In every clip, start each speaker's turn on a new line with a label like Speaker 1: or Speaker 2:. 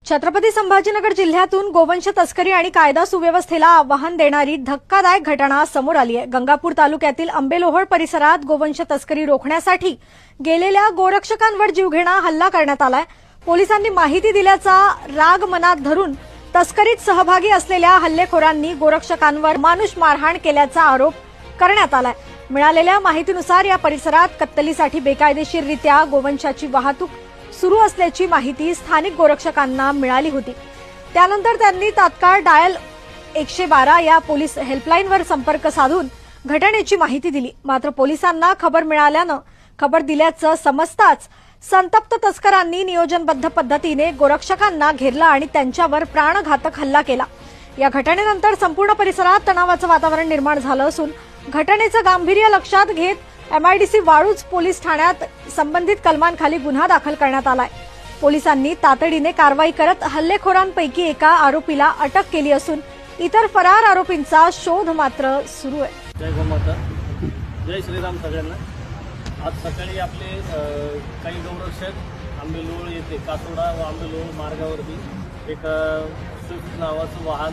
Speaker 1: छत्रपती संभाजीनगर जिल्ह्यातून गोवंश तस्करी आणि कायदा सुव्यवस्थेला आव्हान देणारी धक्कादायक घटना समोर आली आहे। गंगापूर तालुक्यातील आंबेलोहड परिसरात गोवंश तस्करी रोखण्यासाठी गेलेल्या गोरक्षकांवर जीवघेणा हल्ला करण्यात आलाय। पोलिसांनी माहिती दिल्याचा राग मनात धरून तस्करीत सहभागी असलेल्या हल्लेखोरांनी गोरक्षकांवर मानुष मारहाण केल्याचा आरोप करण्यात आलाय। मिळालेल्या माहितीनुसार या परिसरात कत्तलीसाठी बेकायदेशीररित्या गोवंशाची वाहतूक सुरू असल्याची माहिती स्थानिक गोरक्षकांना मिळाली होती। त्यानंतर त्यांनी तात्काळ डायल 112 या पोलीस हेल्पलाईनवर संपर्क साधून घटनेची माहिती दिली। मात्र पोलिसांना खबर दिल्याचं समजताच संतप्त तस्करांनी नियोजनबद्ध पद्धतीने गोरक्षकांना घेरलं आणि त्यांच्यावर प्राणघातक हल्ला केला। या घटनेनंतर संपूर्ण परिसरात तणावाचं वातावरण निर्माण झालं असून घटनेचं गांभीर्य लक्षात घेत MIDC वाळूज पोलीस ठाण्यात संबंधित कलमांखाली गुन्हा दाखल करण्यात आलाय। पोलिसांनी तातडीने कारवाई करत हल्लेखोरांपैकी एका आरोपीला अटक केली असून इतर फरार आरोपींचा शोध मात्र सुरू आहे।
Speaker 2: जय गोमाता, जय श्रीराम सगळ्यांना। आज सकाळी आपले काही गौरक्षक आंबेलोळ येथे कासोडा व आंबेलोळ मार्गावरती एक स्विफ्ट नावाचं वाहन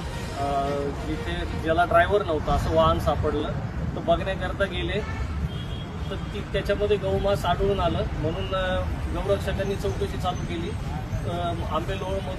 Speaker 2: जिथे ज्याला ड्रायव्हर नव्हता असं वाहन सापडलं। तो बघण्याकरता गेले तर त्याच्यामध्ये गौमास आढळून आलं, म्हणून गौरक्षकांनी चौकशी चालू केली। आंबेलोळ